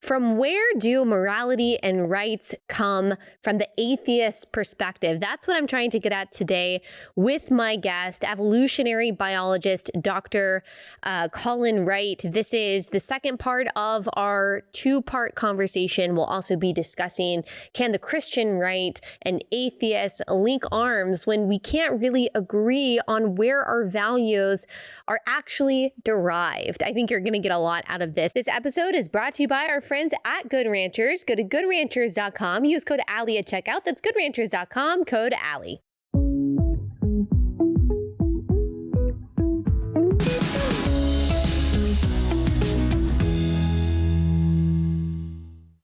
From where do morality and rights come from the atheist perspective? That's what I'm trying to get at today with my guest, evolutionary biologist, Dr. Colin Wright. This is the second part of our two-part conversation. We'll also be discussing, can the Christian right and atheists link arms when we can't really agree on where our values are actually derived? I think you're going to get a lot out of this. This episode is brought to you by our friends at Good Ranchers. Go to goodranchers.com. Use code Allie at checkout. That's goodranchers.com, code Allie.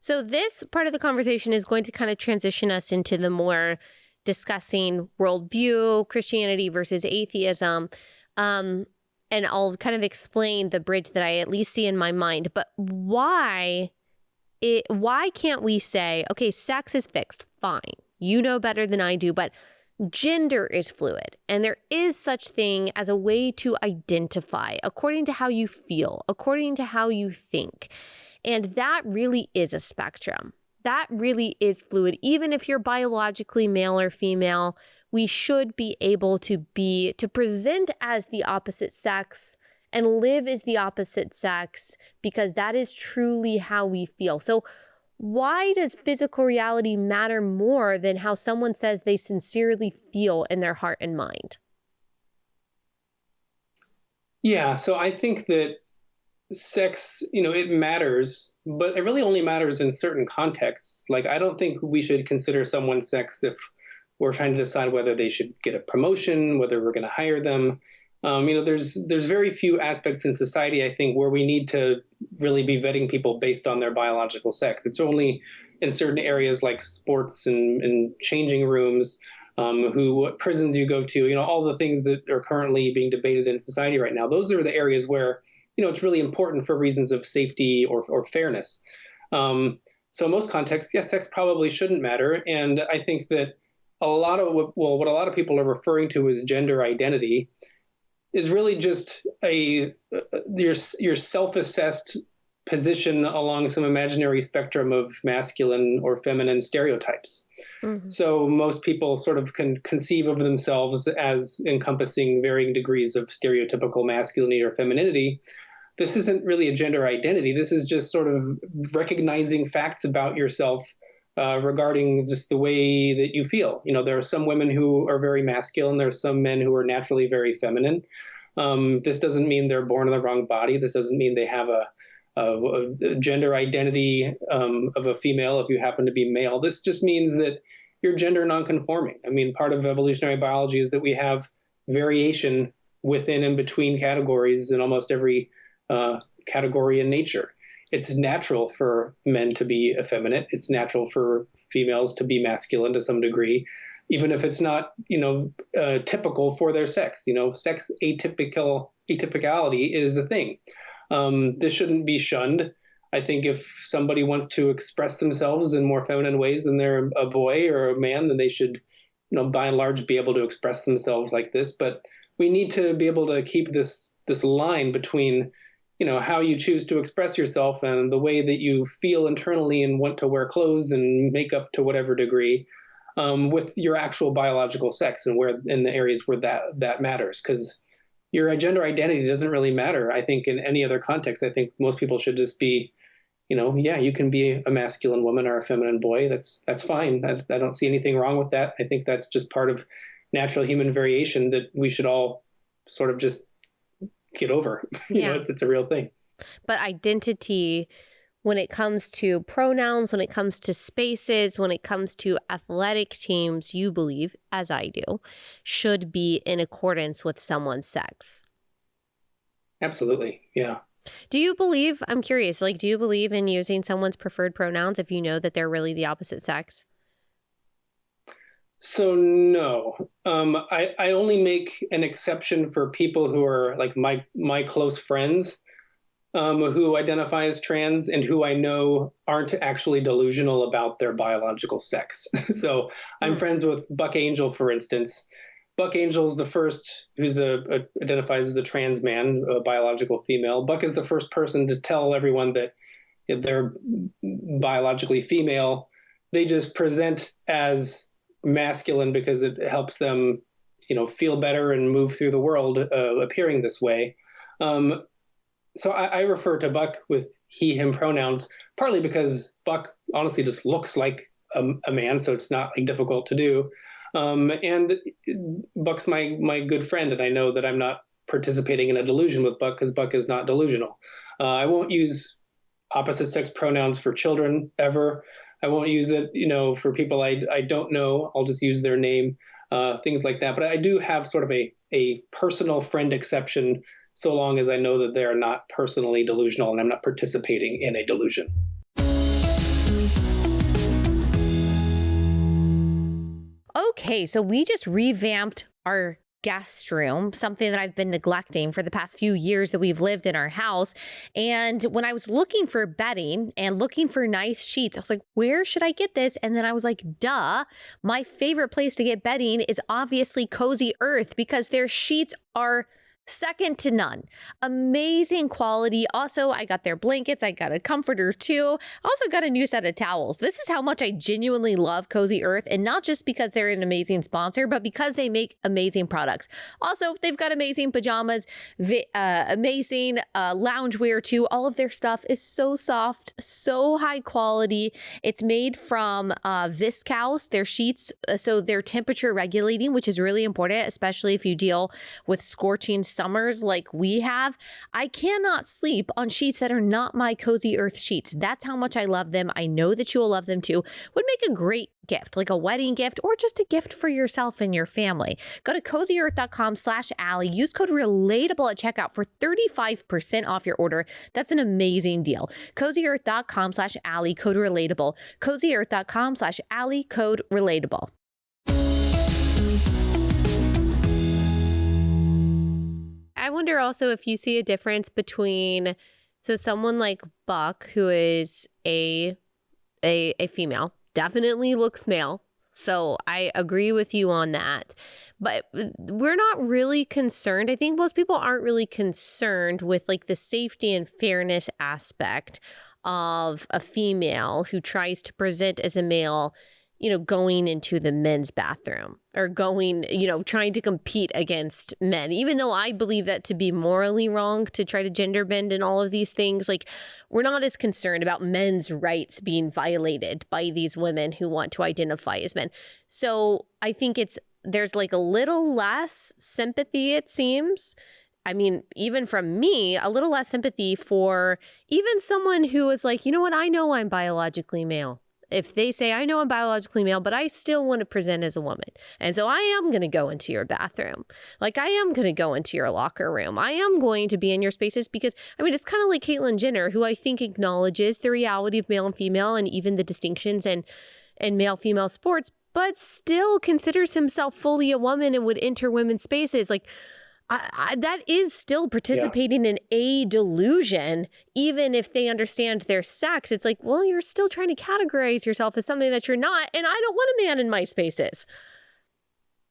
So this part of the conversation is going to kind of transition us into the more discussing worldview, Christianity versus atheism. And I'll kind of explain the bridge that I at least see in my mind. But why can't we say, okay, sex is fixed, fine. You know better than I do, but gender is fluid. And there is such thing as a way to identify according to how you feel, according to how you think. And that really is a spectrum. That really is fluid. Even if you're biologically male or female, we should be able to present as the opposite sex and live as the opposite sex, because that is truly how we feel. So why does physical reality matter more than how someone says they sincerely feel in their heart and mind? Yeah, so I think that sex, it matters, but it really only matters in certain contexts. Like, I don't think we should consider someone's sex if we're trying to decide whether they should get a promotion, whether we're going to hire them. There's very few aspects in society, I think, where we need to really be vetting people based on their biological sex. It's only in certain areas like sports and changing rooms, what prisons you go to, all the things that are currently being debated in society right now. Those are the areas where, it's really important for reasons of safety or fairness. So in most contexts, yes, sex probably shouldn't matter. And I think that what a lot of people are referring to as gender identity is really just your self-assessed position along some imaginary spectrum of masculine or feminine stereotypes. Mm-hmm. So most people sort of can conceive of themselves as encompassing varying degrees of stereotypical masculinity or femininity. This isn't really a gender identity. This is just sort of recognizing facts about yourself regarding just the way that you feel. There are some women who are very masculine. There are some men who are naturally very feminine. This doesn't mean they're born in the wrong body. This doesn't mean they have a gender identity of a female if you happen to be male. This just means that you're gender nonconforming. I mean, part of evolutionary biology is that we have variation within and between categories in almost every category in nature. It's natural for men to be effeminate. It's natural for females to be masculine to some degree, even if it's not, typical for their sex. Sex atypicality is a thing. This shouldn't be shunned. I think if somebody wants to express themselves in more feminine ways than they're a boy or a man, then they should, by and large, be able to express themselves like this. But we need to be able to keep this line between how you choose to express yourself and the way that you feel internally and want to wear clothes and makeup to whatever degree, with your actual biological sex and where in the areas where that matters. Because your gender identity doesn't really matter, I think, in any other context. I think most people should just be, you can be a masculine woman or a feminine boy. That's fine. I don't see anything wrong with that. I think that's just part of natural human variation that we should all sort of just get over. It's a real thing. But identity, when it comes to pronouns, when it comes to spaces, when it comes to athletic teams, you believe, as I do, should be in accordance with someone's sex. Absolutely. Yeah. Do you believe, I'm curious, do you believe in using someone's preferred pronouns if you know that they're really the opposite sex? So no, I only make an exception for people who are like my close friends, who identify as trans and who I know aren't actually delusional about their biological sex. So I'm friends with Buck Angel, for instance. Buck Angel is the first who's identifies as a trans man, a biological female. Buck is the first person to tell everyone that if they're biologically female, they just present as masculine because it helps them, feel better and move through the world appearing this way. So I refer to Buck with he, him pronouns, partly because Buck honestly just looks like a man, so it's not like difficult to do. And Buck's my good friend, and I know that I'm not participating in a delusion with Buck because Buck is not delusional. I won't use opposite sex pronouns for children ever. I won't use it, for people I don't know. I'll just use their name, things like that. But I do have sort of a personal friend exception, so long as I know that they are not personally delusional and I'm not participating in a delusion. Okay, so we just revamped our guest room, something that I've been neglecting for the past few years that we've lived in our house. And when I was looking for bedding and looking for nice sheets, I was like, where should I get this? And then I was like, duh, my favorite place to get bedding is obviously Cozy Earth, because their sheets are second to none. Amazing quality. Also, I got their blankets. I got a comforter too. Also got a new set of towels. This is how much I genuinely love Cozy Earth, and not just because they're an amazing sponsor, but because they make amazing products. Also, they've got amazing pajamas, amazing loungewear too. All of their stuff is so soft, so high quality. It's made from viscose, their sheets, so they're temperature regulating, which is really important, especially if you deal with scorching summers like we have. I cannot sleep on sheets that are not my Cozy Earth sheets. That's how much I love them. I know that you will love them too. Would make a great gift, like a wedding gift or just a gift for yourself and your family. Go to cozyearth.com/Allie. Use code relatable at checkout for 35% off your order. That's an amazing deal. Cozyearth.com/Allie, code relatable. Cozyearth.com/Allie, code relatable. I wonder also if you see a difference between, so someone like Buck, who is a female, definitely looks male. So I agree with you on that. But we're not really concerned. I think most people aren't really concerned with like the safety and fairness aspect of a female who tries to present as a male, going into the men's bathroom or going, trying to compete against men, even though I believe that to be morally wrong to try to gender bend and all of these things. Like, we're not as concerned about men's rights being violated by these women who want to identify as men. So I think there's like a little less sympathy, it seems. I mean, even from me, a little less sympathy for even someone who is like, you know what, I know I'm biologically male. If they say, I know I'm biologically male, but I still want to present as a woman. And so I am going to go into your bathroom. Like, I am going to go into your locker room. I am going to be in your spaces because, it's kind of like Caitlyn Jenner, who I think acknowledges the reality of male and female and even the distinctions in male-female sports, but still considers himself fully a woman and would enter women's spaces. Like, that is still participating in a delusion, even if they understand their sex. It's like, well, you're still trying to categorize yourself as something that you're not, and I don't want a man in my spaces.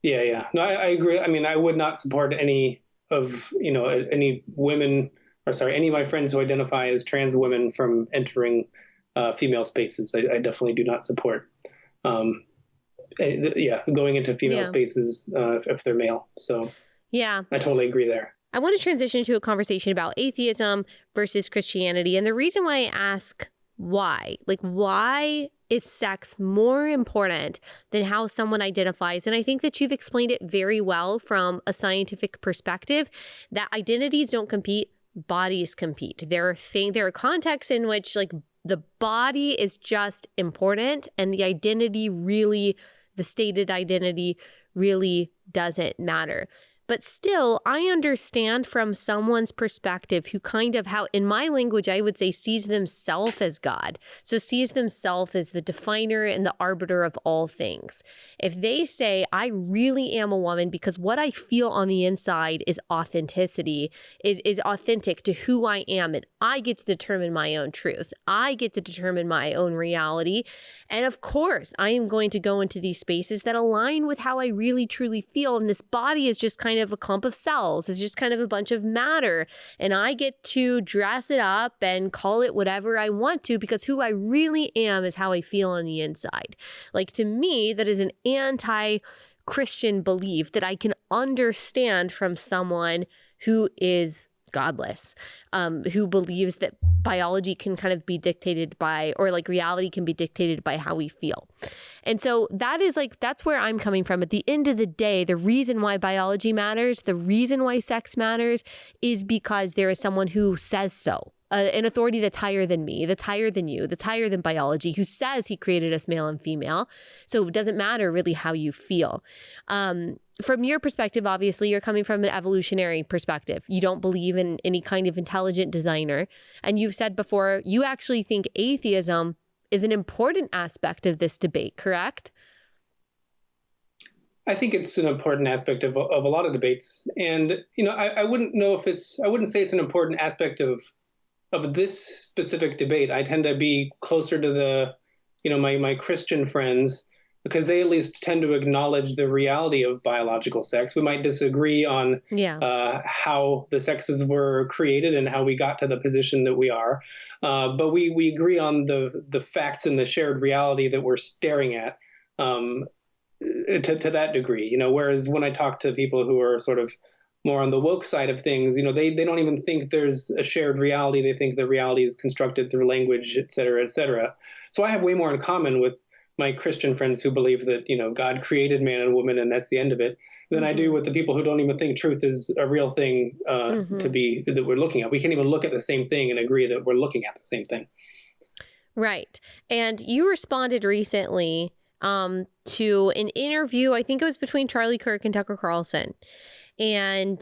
Yeah. No, I agree. I would not support any of, any women, any of my friends who identify as trans women from entering female spaces. I definitely do not support. Going into female spaces if they're male. So. Yeah, I totally agree there. I want to transition to a conversation about atheism versus Christianity. And the reason why I ask why is sex more important than how someone identifies? And I think that you've explained it very well from a scientific perspective, that identities don't compete, bodies compete. There are contexts in which like the body is just important and the identity really, the stated identity really doesn't matter. But still, I understand from someone's perspective who kind of, how in my language, I would say sees themselves as God. So sees themselves as the definer and the arbiter of all things. If they say, I really am a woman because what I feel on the inside is authenticity, is authentic to who I am, and I get to determine my own truth. I get to determine my own reality. And of course, I am going to go into these spaces that align with how I really truly feel. And this body is just kind kind of a clump of cells. It's just kind of a bunch of matter. And I get to dress it up and call it whatever I want to, because who I really am is how I feel on the inside. Like, to me, that is an anti-Christian belief that I can understand from someone who is godless, who believes that biology can kind of be dictated by, or like reality can be dictated by how we feel. And so that's where I'm coming from. At the end of the day, the reason why biology matters, the reason why sex matters, is because there is someone who says so. An authority that's higher than me, that's higher than you, that's higher than biology, who says he created us male and female. So it doesn't matter really how you feel. From your perspective, obviously, you're coming from an evolutionary perspective. You don't believe in any kind of intelligent designer. And you've said before, you actually think atheism is an important aspect of this debate, correct? I think it's an important aspect of a lot of debates. And, I wouldn't say it's an important aspect of this specific debate. I tend to be closer to my Christian friends, because they at least tend to acknowledge the reality of biological sex. We might disagree on how the sexes were created and how we got to the position that we are, but we agree on the facts and the shared reality that we're staring at to that degree. Whereas when I talk to people who are sort of more on the woke side of things, they don't even think there's a shared reality. They think the reality is constructed through language, et cetera, et cetera. So I have way more in common with my Christian friends who believe that, God created man and woman and that's the end of it, than I do with the people who don't even think truth is a real thing that we're looking at. We can't even look at the same thing and agree that we're looking at the same thing. Right. And you responded recently to an interview, I think it was between Charlie Kirk and Tucker Carlson. And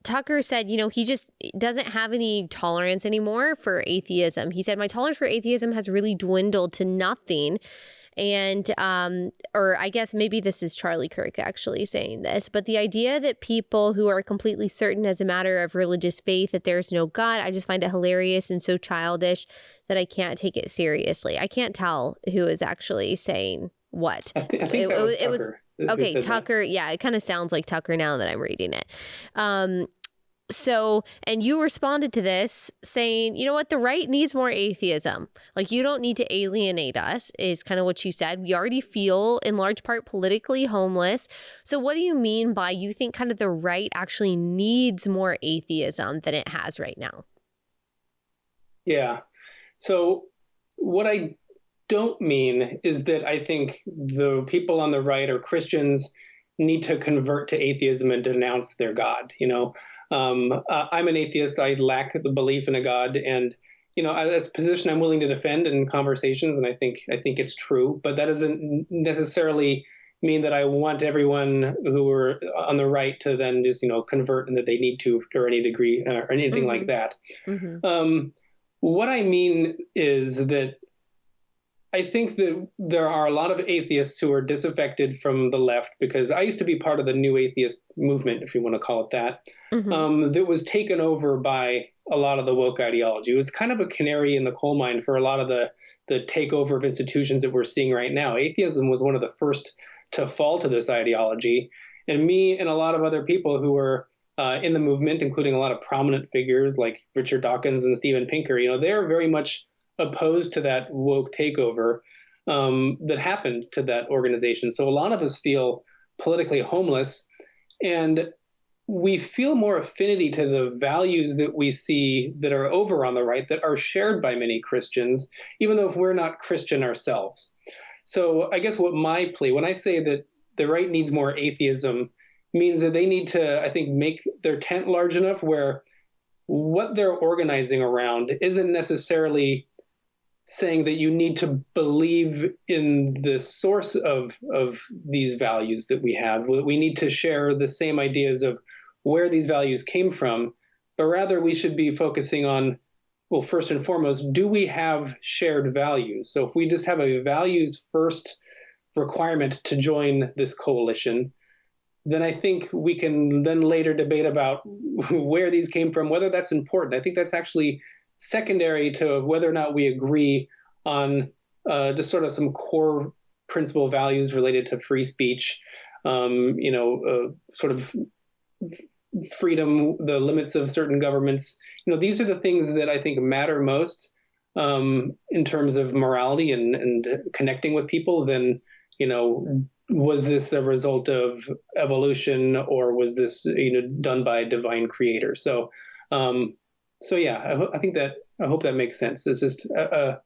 Tucker said, he just doesn't have any tolerance anymore for atheism. He said, my tolerance for atheism has really dwindled to nothing. And, or I guess maybe this is Charlie Kirk actually saying this, but the idea that people who are completely certain as a matter of religious faith that there's no God, I just find it hilarious and so childish that I can't take it seriously. I can't tell who is actually saying what. I think that was Tucker. Okay, Tucker. Yeah, it kind of sounds like Tucker now that I'm reading it. So, and you responded to this saying, you know what, the right needs more atheism. Like, you don't need to alienate us, is kind of what you said. We already feel in large part politically homeless. So what do you mean by you think kind of the right actually needs more atheism than it has right now? Yeah. So what I don't mean is that I think the people on the right or Christians need to convert to atheism and denounce their God. I'm an atheist. I lack the belief in a God, and that's a position I'm willing to defend in conversations, and I think it's true. But that doesn't necessarily mean that I want everyone who are on the right to then just convert and that they need to, or any degree or anything like that. What I mean is that I think that there are a lot of atheists who are disaffected from the left, because I used to be part of the new atheist movement, if you want to call it that, that was taken over by a lot of the woke ideology. It was kind of a canary in the coal mine for a lot of the takeover of institutions that we're seeing right now. Atheism was one of the first to fall to this ideology. And me and a lot of other people who were in the movement, including a lot of prominent figures like Richard Dawkins and Steven Pinker, they're very much opposed to that woke takeover that happened to that organization. So a lot of us feel politically homeless, and we feel more affinity to the values that we see that are over on the right that are shared by many Christians, even though if we're not Christian ourselves. So I guess what my plea, when I say that the right needs more atheism, means that they need to, I think, make their tent large enough where what they're organizing around isn't necessarily saying that you need to believe in the source of these values that we have. We need to share the same ideas of where these values came from, but rather we should be focusing on, well, first and foremost, do we have shared values? So if we just have a values first requirement to join this coalition, then I think we can then later debate about where these came from, whether that's important. I think that's actually secondary to whether or not we agree on just sort of some core principle values related to free speech, sort of freedom, the limits of certain governments. These are the things that I think matter most in terms of morality and connecting with people. Then, was this the result of evolution, or was this done by a divine creator? So yeah, I hope that makes sense. This is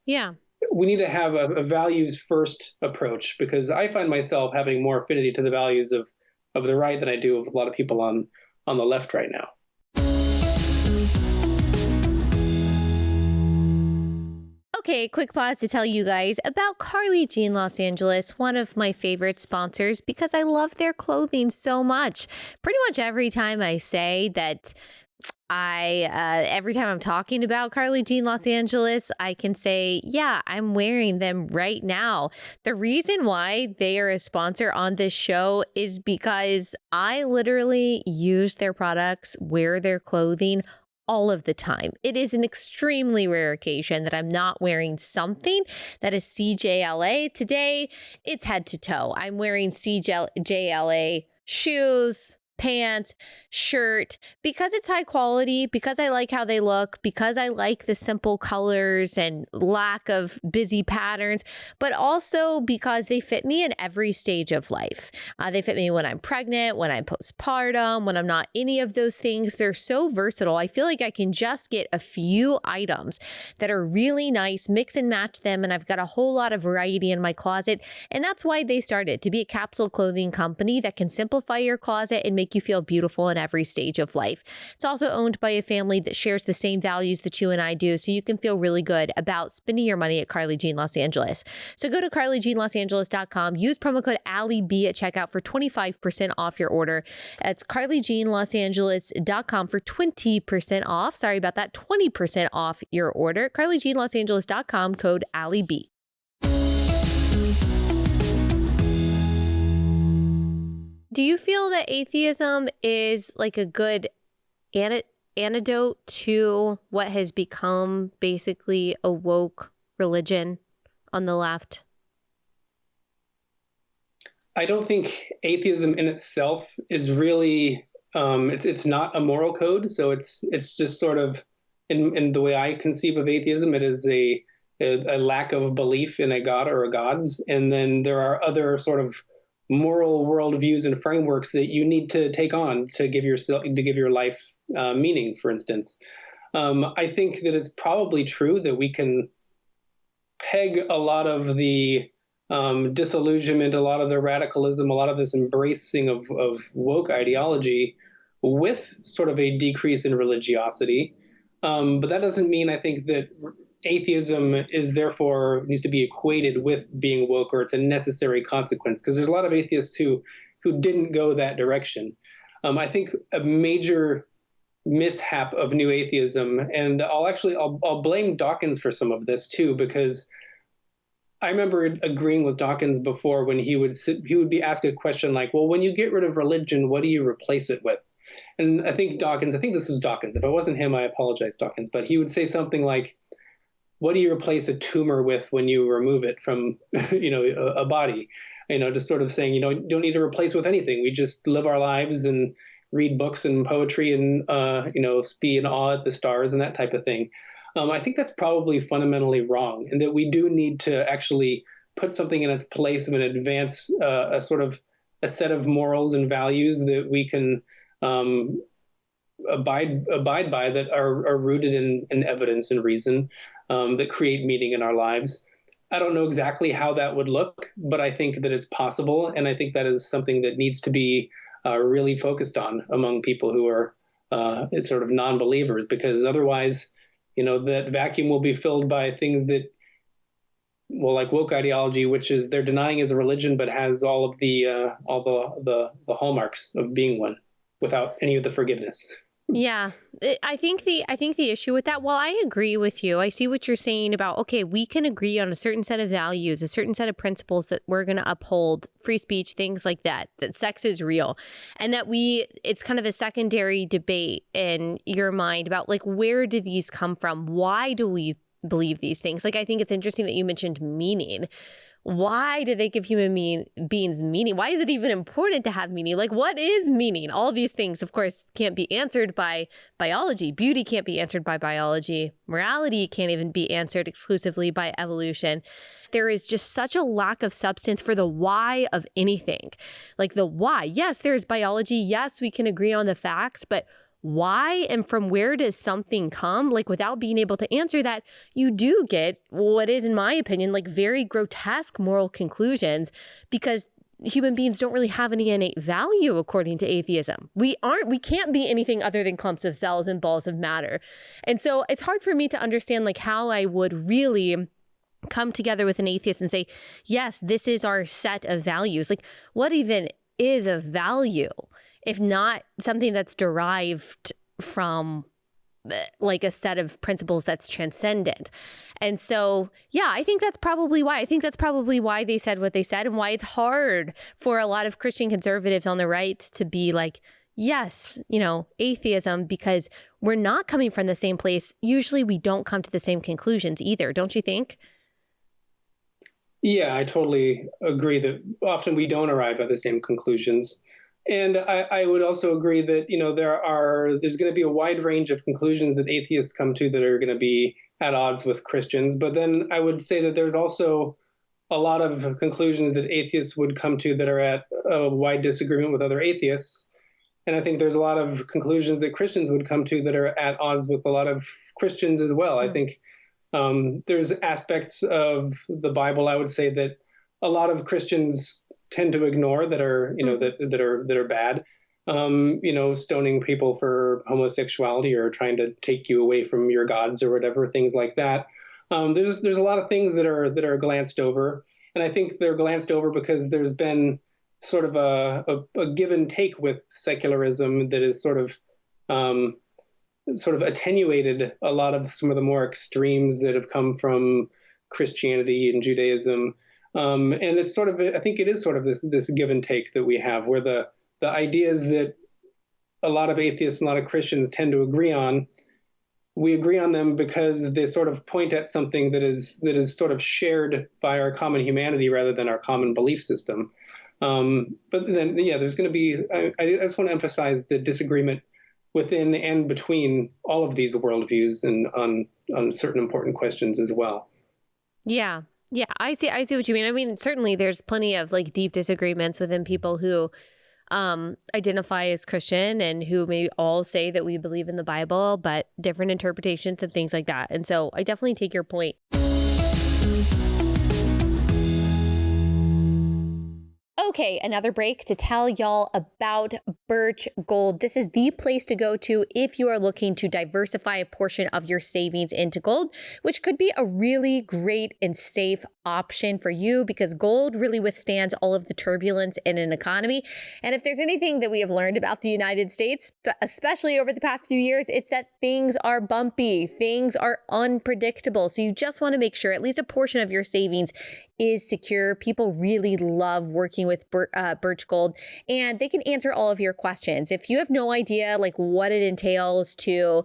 yeah. We need to have a values first approach, because I find myself having more affinity to the values of the right than I do of a lot of people on the left right now. Okay, quick pause to tell you guys about Carly Jean Los Angeles, one of my favorite sponsors, because I love their clothing so much. Pretty much every time I say that every time I'm talking about Carly Jean Los Angeles, I can say, yeah, I'm wearing them right now. The reason why they are a sponsor on this show is because I literally use their products, wear their clothing all of the time. It is an extremely rare occasion that I'm not wearing something that is CJLA. Today, it's head to toe. I'm wearing CJLA shoes, pants, shirt, because it's high quality, because I like how they look, because I like the simple colors and lack of busy patterns, but also because they fit me in every stage of life. They fit me when I'm pregnant, when I'm postpartum, when I'm not any of those things. They're so versatile. I feel like I can just get a few items that are really nice, mix and match them, and I've got a whole lot of variety in my closet. And that's why they started to be a capsule clothing company that can simplify your closet and make you feel beautiful in every stage of life. It's also owned by a family that shares the same values that you and I do, so you can feel really good about spending your money at Carly Jean Los Angeles. So go to carlyjeanlosangeles.com, use promo code AllieB at checkout for 25% off your order. That's carlyjeanlosangeles.com for 20% off. Sorry about that, 20% off your order. carlyjeanlosangeles.com, code AllieB. Do you feel that atheism is like a good antidote to what has become basically a woke religion on the left? I don't think atheism in itself is really it's not a moral code. So it's just sort of in the way I conceive of atheism, it is a lack of belief in a god or a gods, and then there are other sort of moral worldviews and frameworks that you need to take on to give your life meaning. For instance, I think that it's probably true that we can peg a lot of the disillusionment, a lot of the radicalism, a lot of this embracing of woke ideology with sort of a decrease in religiosity. But that doesn't mean I think that atheism is therefore needs to be equated with being woke, or it's a necessary consequence, because there's a lot of atheists who didn't go that direction. I think a major mishap of new atheism, and I'll blame Dawkins for some of this too, because I remember agreeing with Dawkins before when he would be asked a question like, well, when you get rid of religion, what do you replace it with? And I think this was Dawkins. If it wasn't him, I apologize, Dawkins. But he would say something like, what do you replace a tumor with when you remove it from, a body? Just sort of saying, you don't need to replace with anything. We just live our lives and read books and poetry and, be in awe at the stars and that type of thing. I think that's probably fundamentally wrong, and that we do need to actually put something in its place and advance a set of morals and values that we can abide by, that are rooted in evidence and reason, that create meaning in our lives. I don't know exactly how that would look, but I think that it's possible, and I think that is something that needs to be really focused on among people who are sort of non-believers, because otherwise, that vacuum will be filled by things that, like woke ideology, which is they're denying is a religion, but has all of the hallmarks of being one without any of the forgiveness. Yeah, I think the issue with that, while I agree with you, I see what you're saying about, okay, we can agree on a certain set of values, a certain set of principles that we're going to uphold, free speech, things like that sex is real, and that it's kind of a secondary debate in your mind about like, where do these come from? Why do we believe these things? Like, I think it's interesting that you mentioned meaning. why do they give human beings meaning? Why is it even important to have meaning? Like, what is meaning? All these things, of course, can't be answered by biology. Beauty can't be answered by biology. Morality can't even be answered exclusively by evolution. There is just such a lack of substance for the why of anything. Like the why. Yes, there's biology. Yes, we can agree on the facts, but why and from where does something come? Like without being able to answer that, you do get what is, in my opinion, like very grotesque moral conclusions because human beings don't really have any innate value according to atheism. We can't be anything other than clumps of cells and balls of matter. And so it's hard for me to understand like how I would really come together with an atheist and say, yes, this is our set of values. Like what even is a value? If not something that's derived from like a set of principles that's transcendent. And so, yeah, I think that's probably why. I think that's probably why they said what they said and why it's hard for a lot of Christian conservatives on the right to be like, yes, atheism, because we're not coming from the same place. Usually we don't come to the same conclusions either. Don't you think? Yeah, I totally agree that often we don't arrive at the same conclusions. And I would also agree that, there's going to be a wide range of conclusions that atheists come to that are going to be at odds with Christians. But then I would say that there's also a lot of conclusions that atheists would come to that are at a wide disagreement with other atheists. And I think there's a lot of conclusions that Christians would come to that are at odds with a lot of Christians as well. I think there's aspects of the Bible, I would say, that a lot of Christians tend to ignore that are, that are bad. Stoning people for homosexuality or trying to take you away from your gods or whatever, things like that. There's a lot of things that are glanced over, and I think they're glanced over because there's been sort of a give and take with secularism that is sort of attenuated a lot of some of the more extremes that have come from Christianity and Judaism. And it's sort of, I think it is sort of this give and take that we have, where the ideas that a lot of atheists and a lot of Christians tend to agree on, we agree on them because they sort of point at something that is sort of shared by our common humanity rather than our common belief system. But then, yeah, there's going to be, I just want to emphasize the disagreement within and between all of these worldviews and on certain important questions as well. Yeah. Yeah, I see what you mean. I mean, certainly there's plenty of like deep disagreements within people who identify as Christian and who may all say that we believe in the Bible, but different interpretations and things like that. And so I definitely take your point. Okay, another break to tell y'all about Birch Gold. This is the place to go to if you are looking to diversify a portion of your savings into gold, which could be a really great and safe option for you because gold really withstands all of the turbulence in an economy. And if there's anything that we have learned about the United States, especially over the past few years, it's that things are bumpy, things are unpredictable. So you just want to make sure at least a portion of your savings is secure. People really love working with Birch Gold, and they can answer all of your questions. If you have no idea like what it entails to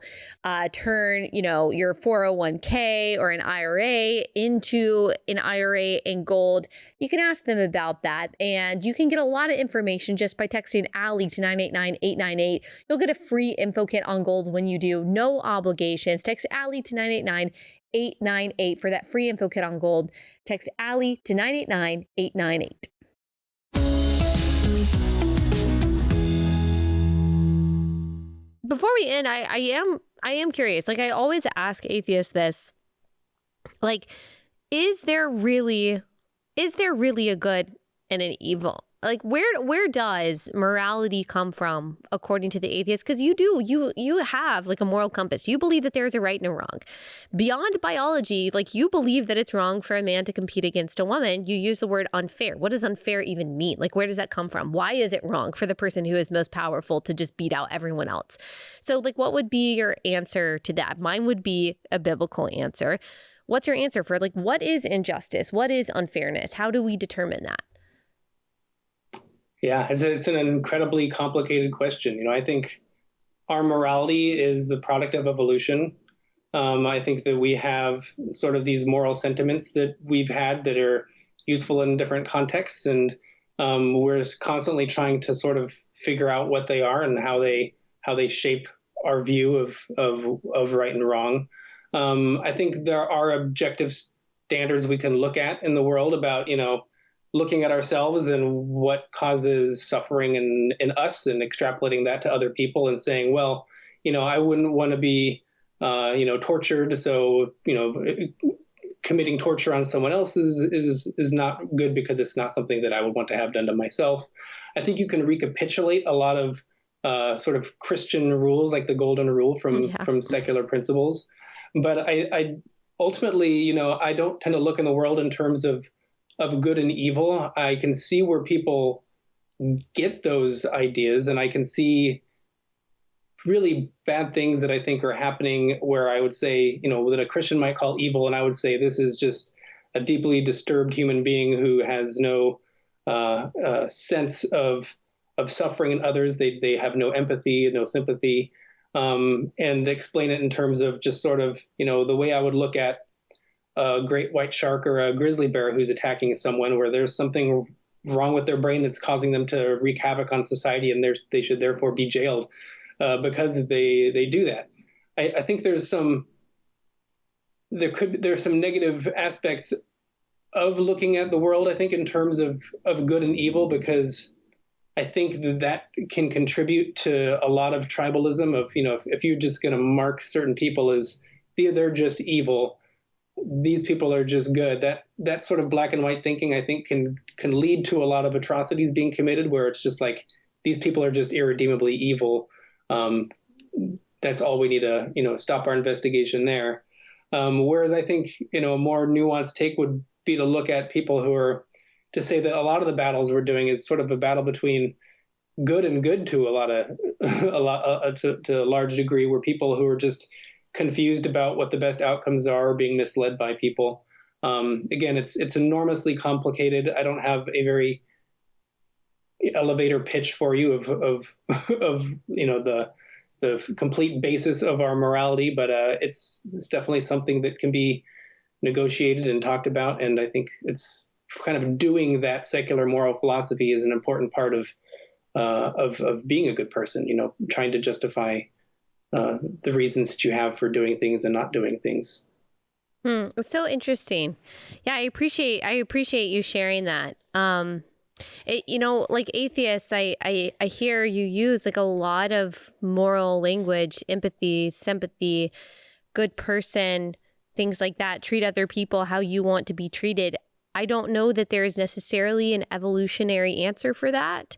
turn, your 401k or an IRA into an IRA in gold, you can ask them about that. And you can get a lot of information just by texting Allie to 989-898. You'll get a free info kit on gold when you do. No obligations. Text Allie to 989-898 for that free info kit on gold. Text Allie to 989-898. Before we end, I am curious. Like I always ask atheists this, like, is there really a good and an evil? Like where does morality come from according to the atheist? Because you have like a moral compass. You believe that there's a right and a wrong. Beyond biology, like you believe that it's wrong for a man to compete against a woman. You use the word unfair. What does unfair even mean? Like where does that come from? Why is it wrong for the person who is most powerful to just beat out everyone else? So like what would be your answer to that? Mine would be a biblical answer. What's your answer for like what is injustice? What is unfairness? How do we determine that? Yeah, it's an incredibly complicated question. I think our morality is the product of evolution. I think that we have sort of these moral sentiments that we've had that are useful in different contexts, and we're constantly trying to sort of figure out what they are and how they shape our view of right and wrong. I think there are objective standards we can look at in the world about, looking at ourselves and what causes suffering in us, and extrapolating that to other people and saying, well, I wouldn't want to be, tortured. So, committing torture on someone else is not good because it's not something that I would want to have done to myself. I think you can recapitulate a lot of sort of Christian rules, like the golden rule from secular principles. But I ultimately, I don't tend to look in the world in terms of good and evil. I can see where people get those ideas, and I can see really bad things that I think are happening where I would say, that a Christian might call evil, and I would say this is just a deeply disturbed human being who has no sense of suffering in others. They have no empathy, no sympathy, and explain it in terms of just sort of, the way I would look at a great white shark or a grizzly bear who's attacking someone, where there's something wrong with their brain that's causing them to wreak havoc on society, and they should therefore be jailed because they do that. I think there's some negative aspects of looking at the world, I think, in terms of good and evil, because I think that can contribute to a lot of tribalism of, if you're just going to mark certain people as they're just evil, these people are just good. That sort of black and white thinking, I think, can lead to a lot of atrocities being committed, where it's just like, these people are just irredeemably evil. That's all we need to, stop our investigation there. Whereas I think, a more nuanced take would be to look at people who are, to say that a lot of the battles we're doing is sort of a battle between good and good to to a large degree, where people who are just confused about what the best outcomes are being misled by people. Again, it's enormously complicated. I don't have a very elevator pitch for you of the complete basis of our morality, but it's definitely something that can be negotiated and talked about. And I think it's kind of doing that secular moral philosophy is an important part of being a good person, trying to justify the reasons that you have for doing things and not doing things. It's so interesting. Yeah, I appreciate you sharing that. Like atheists, I hear you use like a lot of moral language, empathy, sympathy, good person, things like that. Treat other people how you want to be treated. I don't know that there is necessarily an evolutionary answer for that.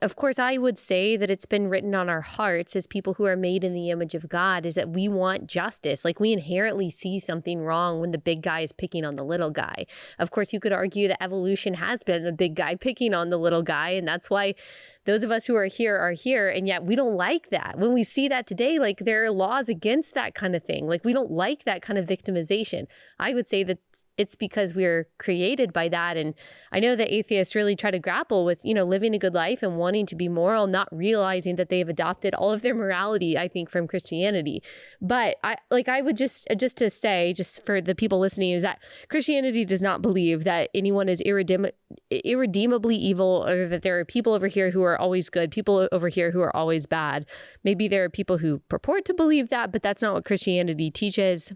Of course, I would say that it's been written on our hearts as people who are made in the image of God, is that we want justice. Like, we inherently see something wrong when the big guy is picking on the little guy. Of course, you could argue that evolution has been the big guy picking on the little guy, and that's why those of us who are here, and yet we don't like that. When we see that today, like, there are laws against that kind of thing. Like, we don't like that kind of victimization. I would say that it's because we're created by that. And I know that atheists really try to grapple with, living a good life and wanting to be moral, not realizing that they've adopted all of their morality, I think, from Christianity. But I would just to say, just for the people listening, is that Christianity does not believe that anyone is irredeemably evil, or that there are people over here who are always good, people over here who are always bad. Maybe there are people who purport to believe that, but that's not what Christianity teaches.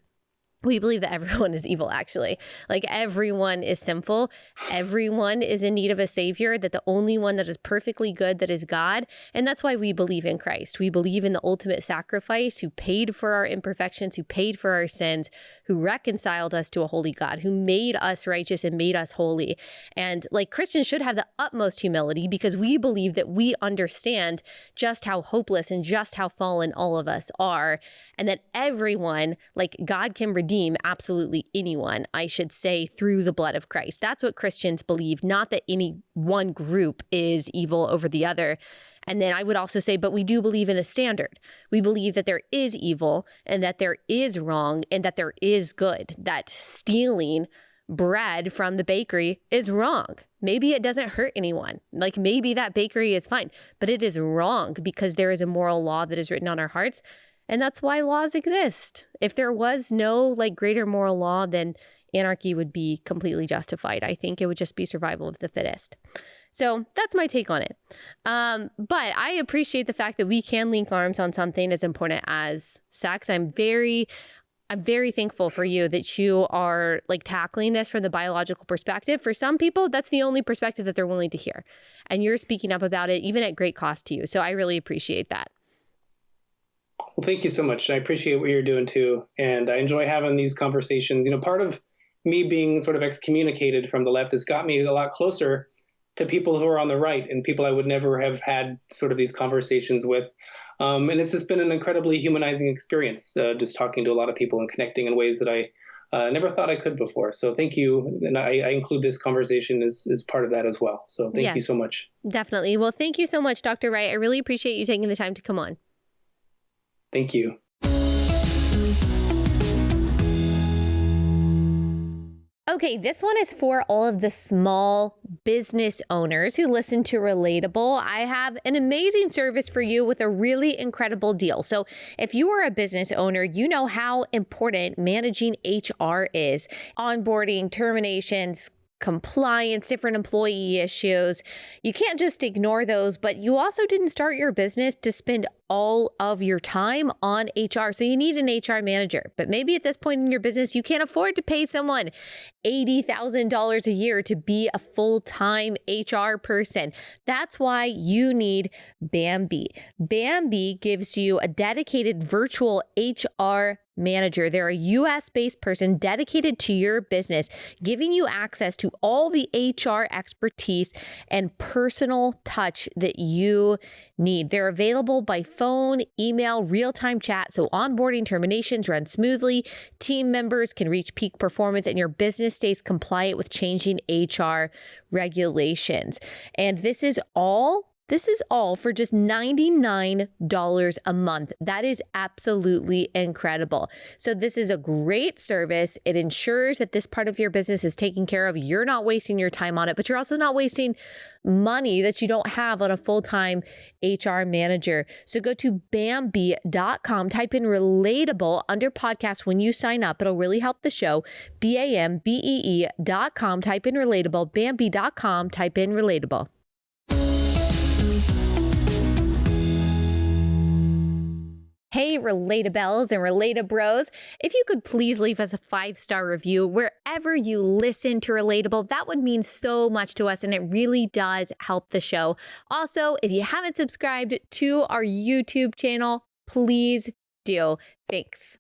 We believe that everyone is evil, actually. Like, everyone is sinful. Everyone is in need of a savior, that the only one that is perfectly good, that is God. And that's why we believe in Christ. We believe in the ultimate sacrifice, who paid for our imperfections, who paid for our sins, who reconciled us to a holy God, who made us righteous and made us holy. And like, Christians should have the utmost humility, because we believe that we understand just how hopeless and just how fallen all of us are. And that everyone, like, God can redeem absolutely anyone, I should say, through the blood of Christ. That's what Christians believe, not that any one group is evil over the other. And then I would also say, but we do believe in a standard. We believe that there is evil, and that there is wrong, and that there is good, that stealing bread from the bakery is wrong. Maybe it doesn't hurt anyone. Like, maybe that bakery is fine, but it is wrong because there is a moral law that is written on our hearts. And that's why laws exist. If there was no greater moral law, then anarchy would be completely justified. I think it would just be survival of the fittest. So that's my take on it. But I appreciate the fact that we can link arms on something as important as sex. I'm very thankful for you that you are like tackling this from the biological perspective. For some people, that's the only perspective that they're willing to hear. And you're speaking up about it, even at great cost to you. So I really appreciate that. Well, thank you so much. I appreciate what you're doing too. And I enjoy having these conversations. Part of me being sort of excommunicated from the left has got me a lot closer to people who are on the right and people I would never have had sort of these conversations with. And it's just been an incredibly humanizing experience, just talking to a lot of people and connecting in ways that I never thought I could before. So thank you. And I include this conversation as part of that as well. So thank you so much. Definitely. Well, thank you so much, Dr. Wright. I really appreciate you taking the time to come on. Thank you. Okay, this one is for all of the small business owners who listen to Relatable. I have an amazing service for you with a really incredible deal. So if you are a business owner, you know how important managing HR is. Onboarding, terminations, compliance, different employee issues. You can't just ignore those, but you also didn't start your business to spend all of your time on HR. So you need an HR manager. But maybe at this point in your business, you can't afford to pay someone $80,000 a year to be a full-time HR person. That's why you need Bambee. Bambee gives you a dedicated virtual HR manager. They're a US-based person dedicated to your business, giving you access to all the HR expertise and personal touch that you need. They're available by phone, email, real-time chat, so onboarding terminations run smoothly, team members can reach peak performance, and your business stays compliant with changing HR regulations. And this is all for just $99 a month. That is absolutely incredible. So this is a great service. It ensures that this part of your business is taken care of. You're not wasting your time on it, but you're also not wasting money that you don't have on a full-time HR manager. So go to Bambee.com, type in relatable under podcast when you sign up. It'll really help the show. Bambee.com, type in relatable. Bambee.com, type in relatable. Hey, Relatables and Relatabros, if you could please leave us a 5-star review wherever you listen to Relatable, that would mean so much to us and it really does help the show. Also, if you haven't subscribed to our YouTube channel, please do. Thanks.